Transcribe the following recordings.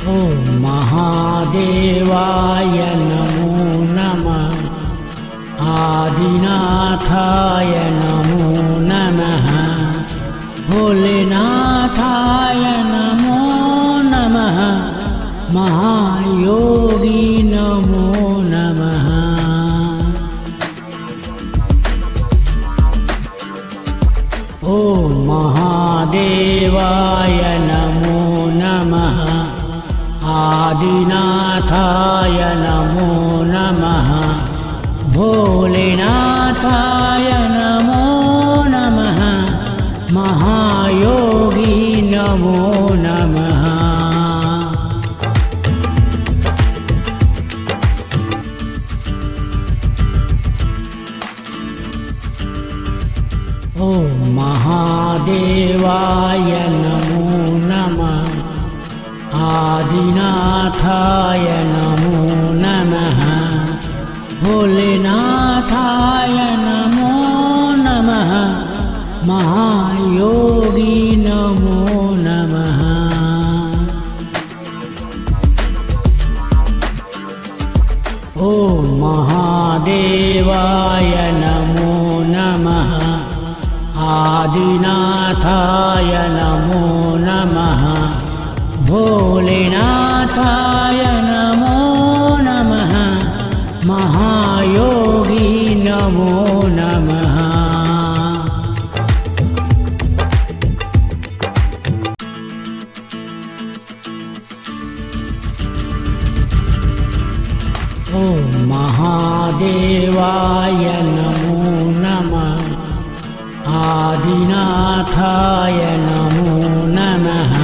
ओम महादेवाय नमो नमः। आदिनाथाय नमो नमः। भोलेनाथाय नमो नमः। महायोगी नमो नमः। ओम महादेवाय नमो नमः। आदिनाथाय नमो नमः। भोलेनाथाय नमो नमः। महायोगी नमो नमः। ओम महादेवाय नमो नमः। आदिनाथाय नमो नमः। भोलेनाथाय नमो नमः। महायोगी नमो नमः। ओम महादेवाय नमो नमः। आदिनाथाय नमो नमः। भोलेनाथाय नमो नमः। महायोगी नमो नमः। ओम महादेवाय नमो नमः। आदिनाथाय नमो नमः।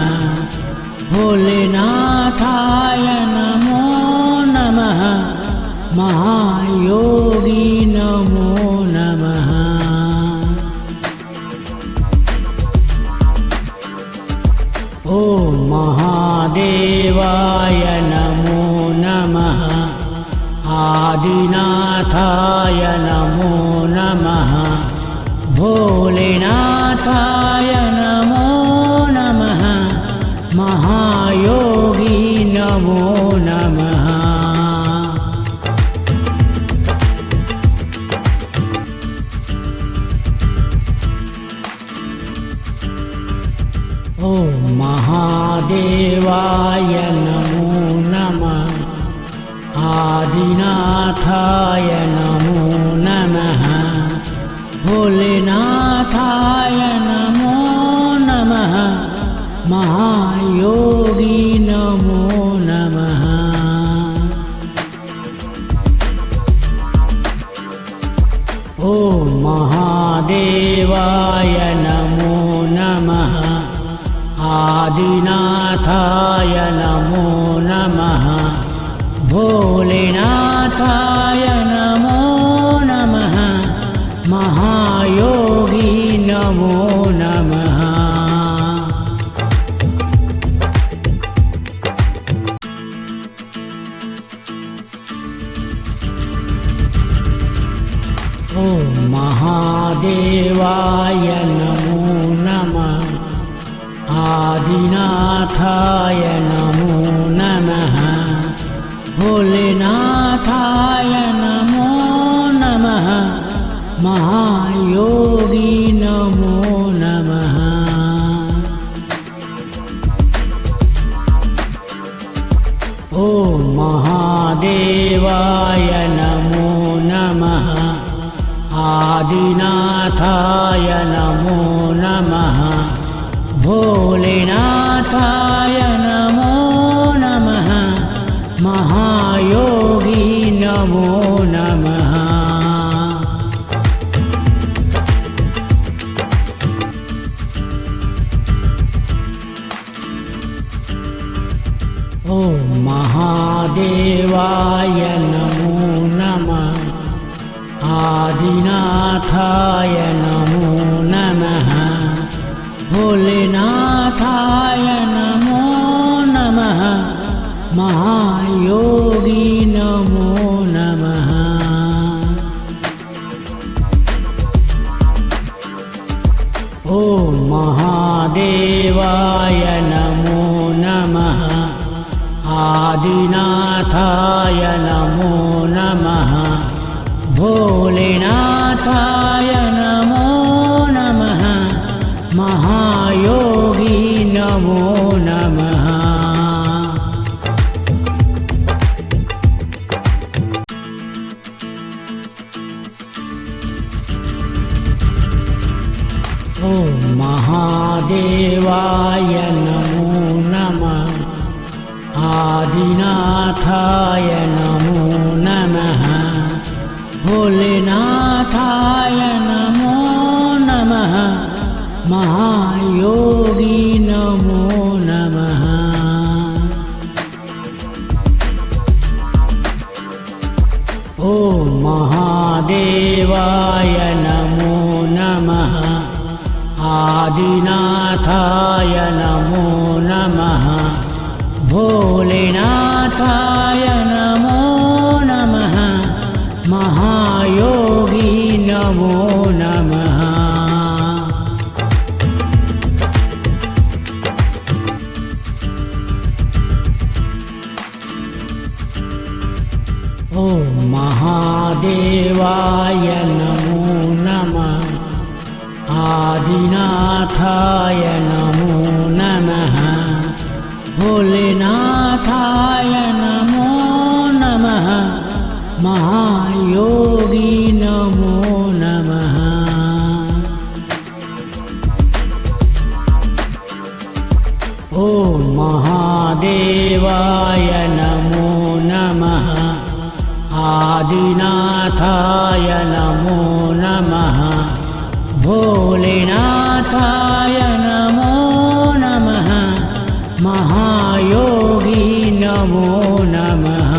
भोलेनाथाय नमो नमः। महायोगी नमो नमः। ओम महादेवाय नमो नमः। आदिनाथाय नमो नमः। भोलेनाथाय नमो नमः। महायोगी नमो नमः। ओम महादेवाय नमो नमः। आदिनाथाय नमो नमः। भोलेनाथाय नमो नमः। महायोगी नमो नमः। ओम महादेवाय नमो नमः। आदिनाथाय नमो नमः। भोलेनाथाय नमो नमः। महायोगी नमो नमः। ओम महादेवाय नमो नमः। आदिनाथाय नमो नमः। भोलेनाथाय नमो नमः। महायोगी नमो नमः। ओम महादेवाय नमो नमः। आदिनाथाय नमो नमः। भोलेनाथाय नमो नमः। महायोगी नमो नमः। ओम महादेवाय नमो नमः। आदिनाथाय नमो नमः। भोलेनाथाय नमो नमः। महायोगी आदिनाथाय नमो नमः भोलेनाथाय नमो नमः महायोगी नमो नमः। ओम महादेवाय नमो नमः आदिनाथाय नमो नमः भोलेनाथाय नमो नमः महायोगी नमो नमः। ओम महादेवाय नमो नमः आदिनाथाय नमो नमः भोलेनाथाय नमो नमः महायोगी नमो नमः। ओम महादेवाय नमो नमः आदिनाथाय नमो नमः भोलेनाथाय नमो नमः महायोगी नमो नमः। ओम महादेवाय नमो नमः आदिनाथाय नमो नमः भोलेनाथाय नमो नमः महायोगी नमो नमः।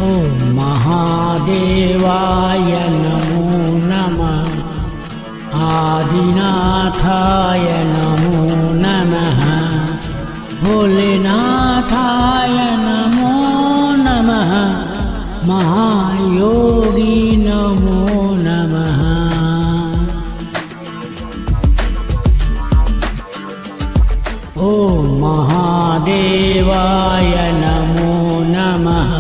ओम महादेवाय नमो नमः आदिनाथाय नमो नमः भोलेनाथाय नमो नमः महायोगी नमो नमः। ओम महादेवाय नमो नमः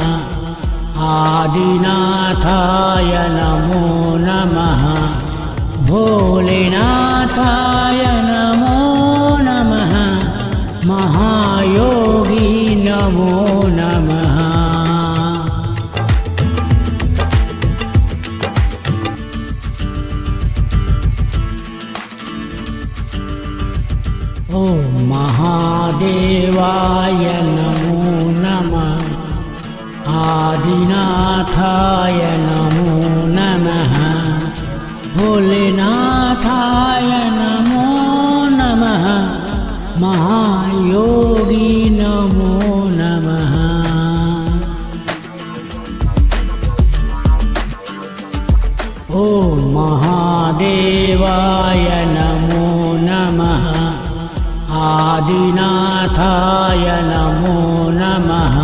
आदिनाथाय नमो नमः भोलेनाथाय नमो नमः महायोगी नमो नमः। ओम महादेवाय नमो नमः आदिनाथाय नमो नमः भोलेनाथाय नमो नमः महायोगी नमो नमः। ओम महादेवाय नमो नमः आदिनाथाय नमो नमः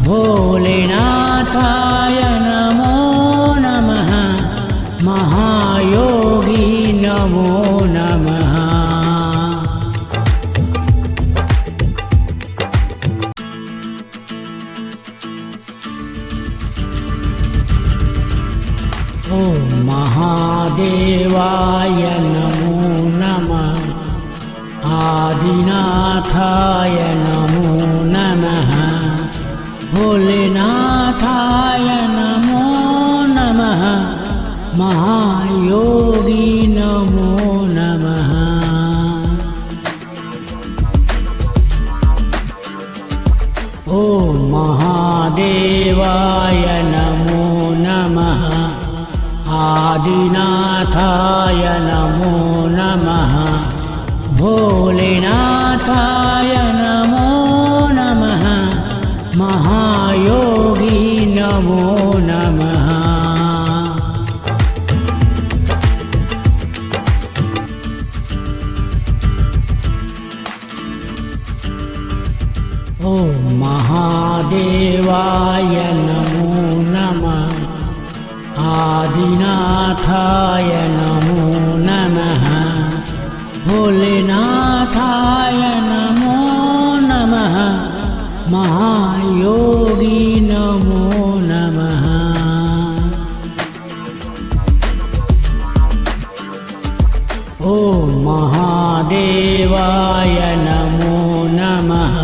भोलेनाथाय नमो नमः महायोगी नमो नमः। ओम महादेवाय नमो नमः आदिनाथाय नमो नमः भोलेनाथाय नमो नमः महायोगी नमो नमः। ओम महादेवाय नमो नमः आदिनाथाय नमो नमः भोलेनाथाय नमो नमः महायोगी नमो नमः। ओम महादेवाय नमो नमः आदिनाथाय भोलेनाथाय नमो नमः। भोलेनाथाय नमो नमः। महायोगी नमो नमः। ओम महादेवाय नमो नमः।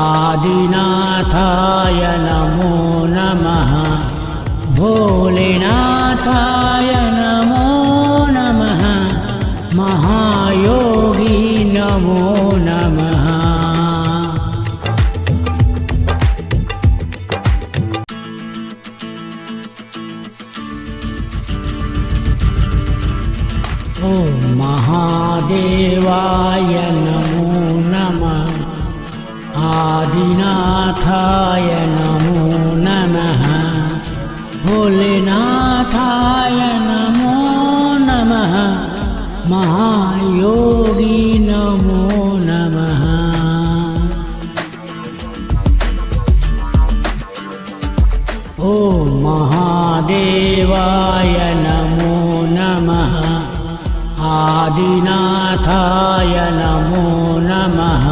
आदिनाथाय नमो नमः। भोलेनाथाय नमो नमः। महायोगी नमो नमः। ओम महादेवाय नमो नमः। आदिनाथाय नमो नमः। भोलेनाथाय नमो नमः। महायोगी नमो नमः। ओम महादेवाय नमो नमः। आदिनाथाय नमो नमः।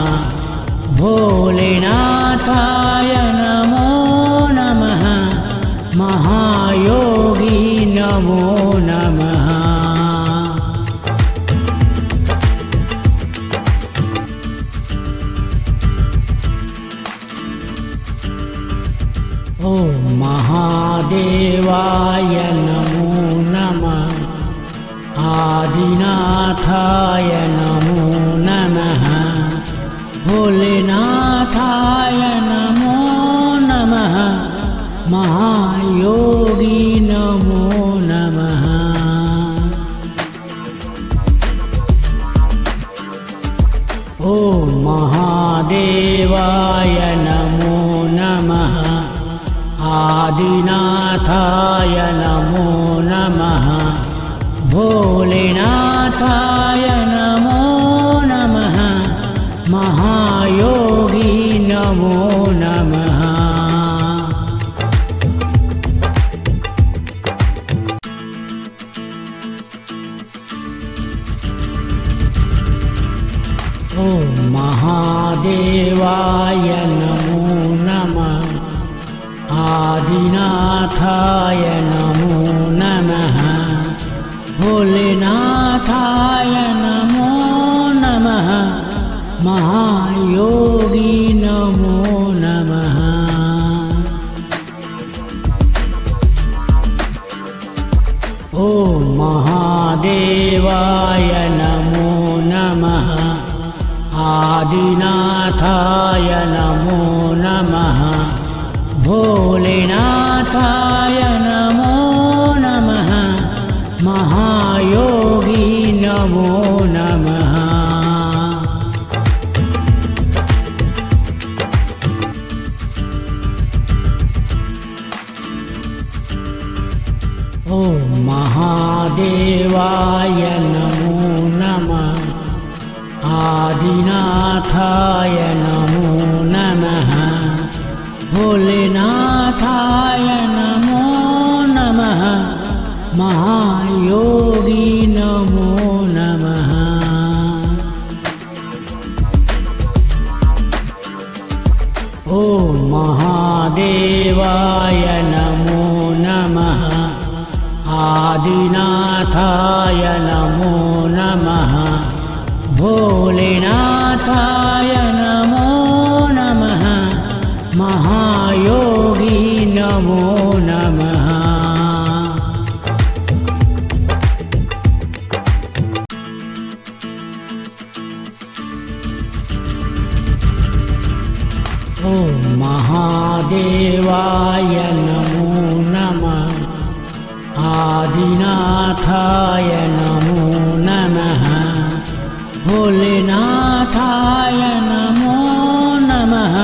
भोलेनाथाय नमो नमः। महायोगी नमो नमः। ओम महादेवाय नमो नमः। आदिनाथाय नमो नमः। भोलेनाथाय नमो नमः। महायोगी नमो नमः। ओम महादेवाय नमो नमः। आदिनाथाय नमो नमः। भोलेनाथाय नमो नमः। महायोगी नमो नमः। ओम महादेवाय नमो नमः। आदिनाथाय नमो नमः। भोलेनाथाय नमो नमः। महायोगी नमो नमः। ओम महादेवाय नमो नमः। आदिनाथाय नमो नमः। भोलेनाथाय नमो नमः। महायोगी नमो नमः। ओम महादेवाय नमो नमः। आदिनाथाय नमो नमः। भोलेनाथाय नमो नमः। महायोगी नमो नमः। ओम महादेवाय नमो नमः। आदिनाथाय नमो नमः। भोलेनाथाय नमो नमः। महायोगी नमो नमः। ओम महादेवाय नमो नमः। आदिनाथाय नमो नमः। भोलेनाथाय नमो नमः।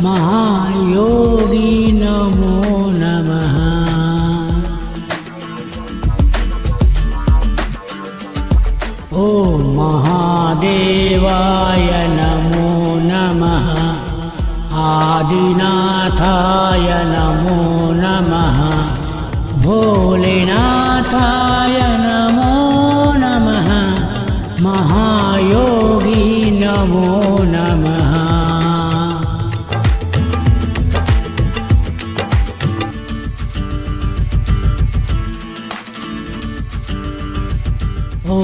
महायोगी नमो नमः। ओम महादेवाय नमो नमः। आदिनाथाय नमो नमः। भोलेनाथ भोलेनाथाय नमो नमः महायोगी नमो नमः। ॐ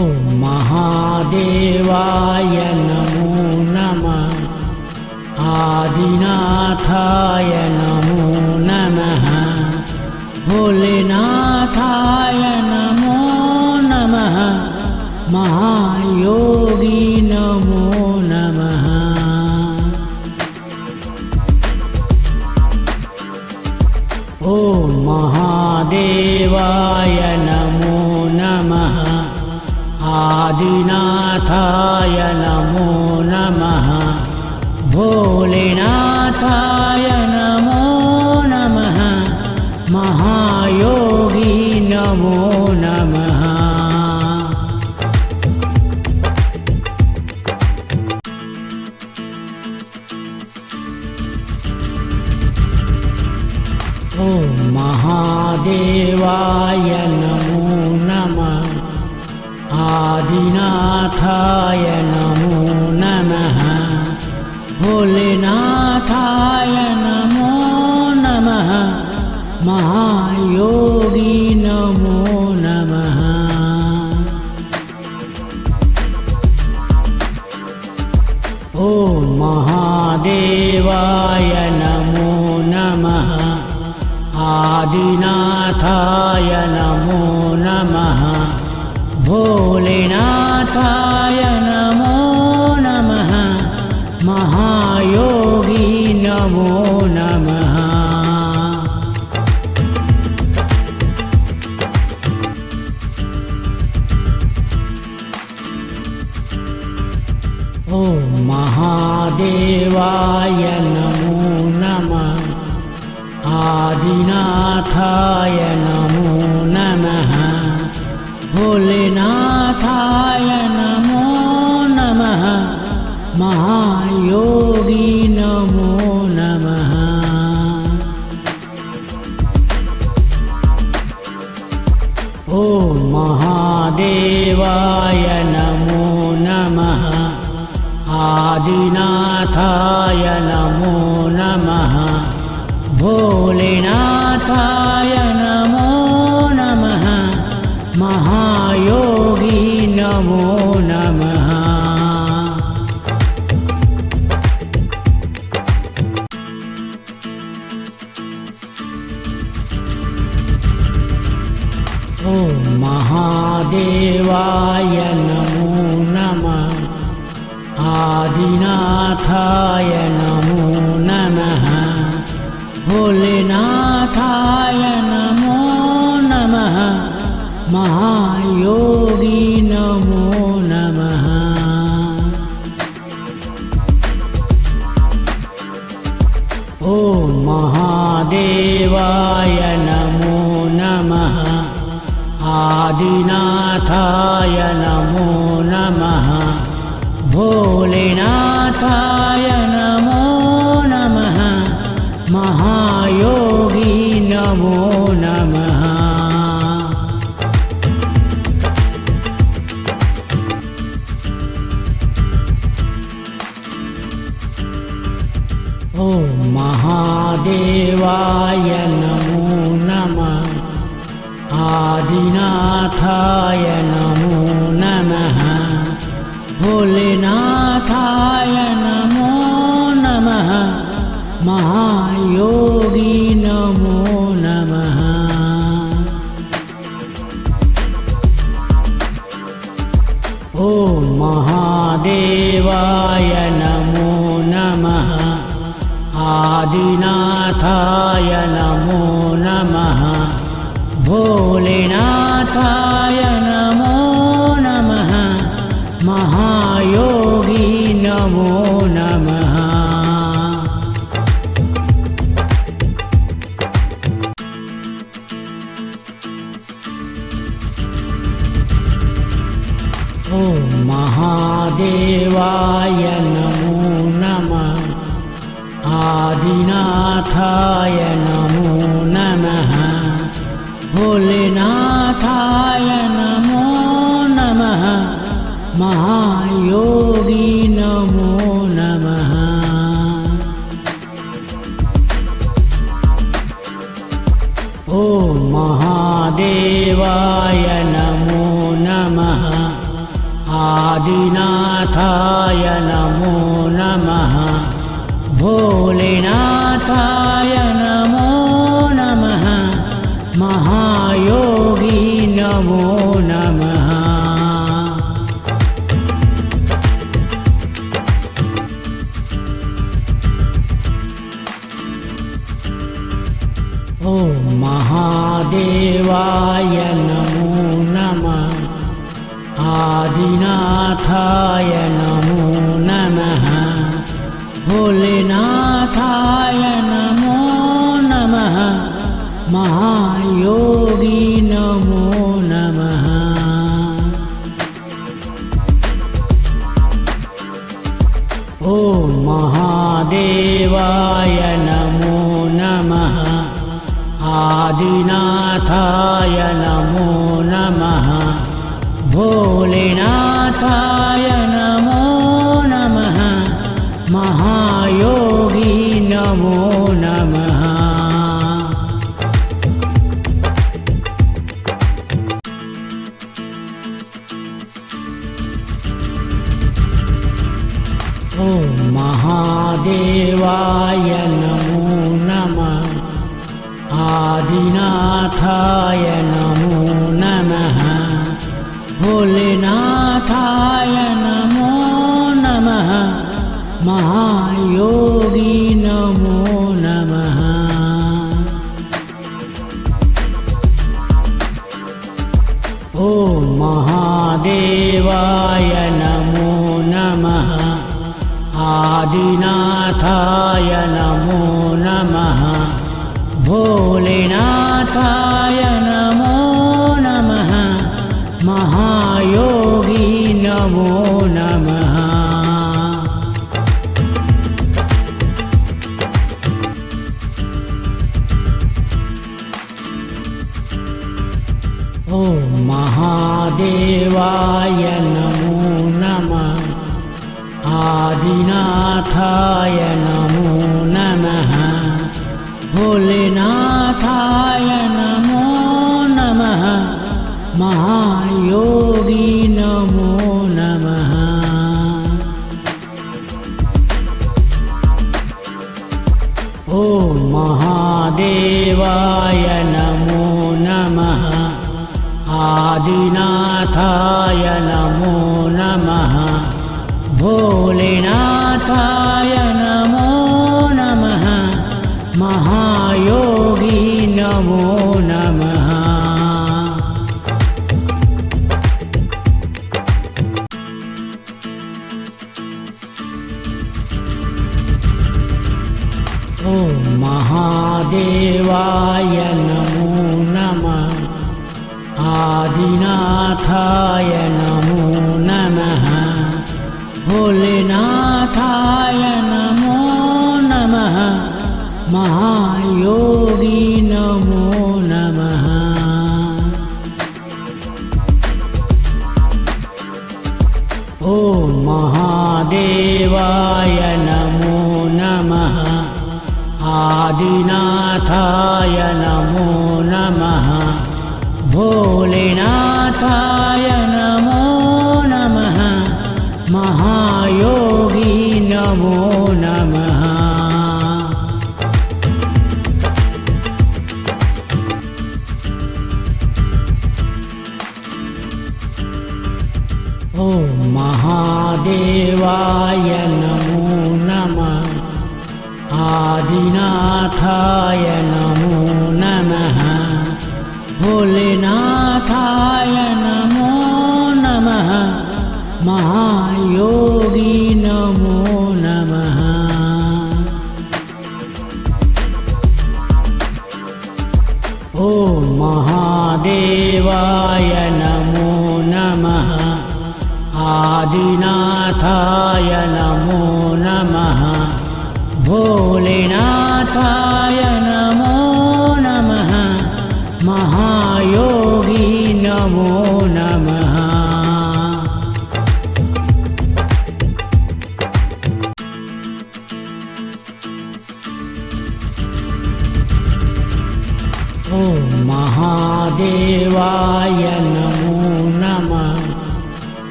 महादेवाय नमो नमः आदिनाथाय नमो नमः भोलेनाथाय नमो नमः महायोगी नमो नमः। ॐ महादेवाय नमो नमः आदिनाथाय नमो नमः भोलेनाथाय नमो नमः महायोगी नमो नमः। ॐ महादेवाय नमो नमः आदिनाथाय नमो नमः भोलेनाथाय नमो नमः महायोगी नमो नमः। ॐ महादेवाय नमो नमः आदिनाथाय नमो नमः भोलेनाथाय नमो नमः महायोगी नमो नमः। ॐ महादेवाय नमो नमः आदिनाथाय नमो नमः भोलेनाथाय नमो नमः महायोगी नमो नमः। ॐ महादेवाय नमो नमः आदिनाथाय नमो नमः भोलेनाथाय नमो नमः महायोगी नमो नमः। ॐ महादेवाय नमो नमः आदिनाथाय नमो नमः भोलेनाथाय नमो नमः महायोगी नमो नमः। ॐ महादेवाय नमो नमः आदिनाथाय नमो नमः भोलेनाथाय नमो नमः महायोगी नमो नमः। ॐ महादेवाय नमो नमः आदिनाथाय नमो नमः भोलेनाथाय नमो नमः महायोगी नमो नमः। ॐ महादेवाय नमो नमः आदिनाथाय नमो नमः भोलेनाथाय नमो नमः महायोगी नमो नमः। ॐ महादेवाय नमो नमः आदिनाथाय नमो नमः भोलेनाथाय महायोगी नमो नमः। ॐ महादेवाय नमो नमः। आदिनाथाय नमो नमः। भोलेनाथाय नमो नमः। महायोगी नमो नमः। ॐ महादेवाय नमो नमः। आदिनाथाय नमो नमः। भोलेनाथाय नमो नमः। महायोगी नमो नमः। ॐ महादेवाय नमो नमः। आदिनाथाय नमो नमः। भोलेनाथाय नमो नमः। महायोगी नमो नमः। ॐ महादेवाय नमो नमः। आदिनाथाय नमो नमः। भोलेनाथाय नमो नमः। महायोगी नमो नमः। ॐ महादेवाय नमो नमः। आदिनाथाय नमो नमः। भोलेनाथाय नमो नमः। महायोगी नमो नमः। ॐ महादेवाय नमो नमः। आदिनाथाय नमो नमः। भोलेनाथाय नमो नमः। महायोगी नमो नमः। ॐ महादेवाय नमो नमः। आदिनाथाय नमो नमः। भोलेनाथाय नमो नमः। महायोगी नमो नमः। ॐ महादेवाय नमो नमः। आदिनाथाय नमो नमः। भोलेनाथाय नमो नमः। महायोगी नमो नमः। ॐ महादेवाय नमो नमः। आदिनाथाय नमो नमः। भोलेनाथाय नमो नमः। महायोगी नमो नमः। ॐ महादेवाय नमो नमः। आदिनाथाय नमो नमः। भोलेनाथाय नमो नमः। महायोगी नमो नमः। ॐ महादेवाय नमो नमः। आदिनाथाय नमो नमः। भोलेनाथाय नमो नमः। महायोगी नमो नमः।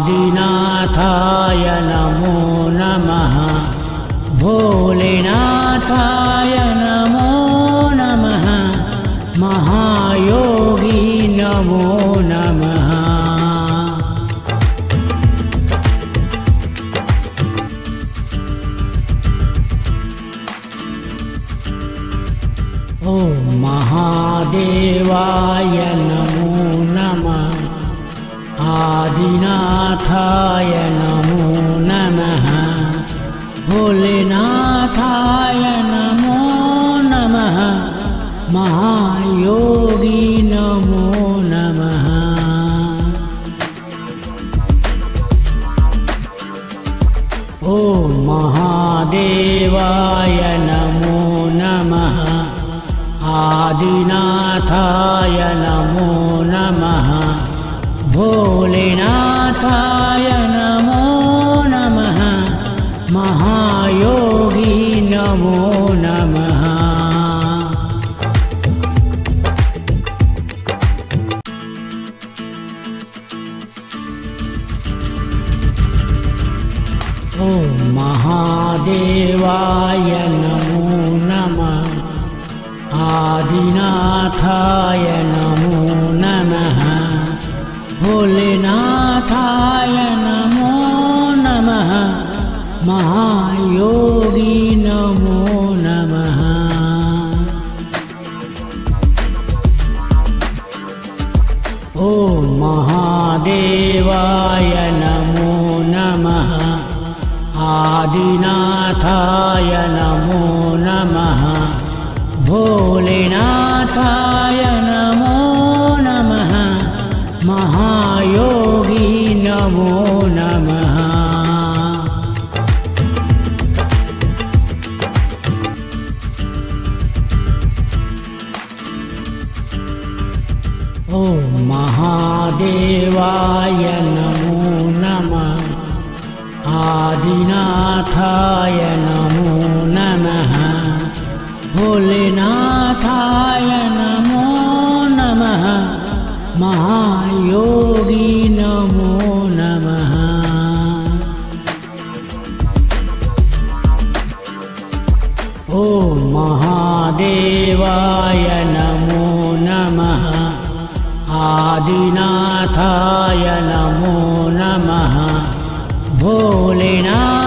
आदिनाथाय नमो नमः भोलेनाथाय नमो नमः महायोगी नमो नमः ॐ महादेवाय नमो नमः आदिनाथाय नमो नमः भोलेनाथाय नमो नमः महायोगी नमो नमः ॐ महादेवाय नमो नमः आदिनाथाय नमो नमः भोलेनाथाय नमो नमः महायोगी नमो नमः ॐ महादेवाय नमो नमः आदिनाथाय नमो नमः भोलेनाथाय नमो नमः महायोगी नमो नमः ॐ महादेवाय नमो नमः आदिनाथाय नमो नमः भोलेनाथाय नमो नमः महायोगी नमो नमः ॐ महादेवाय नमो नमः आदिनाथाय नमो नमः भोलेनाथाय नमो नमः महायोगी नमो नमः ॐ महादेवाय नमो नमः आदिनाथाय नमो नमः भोलेनाथाय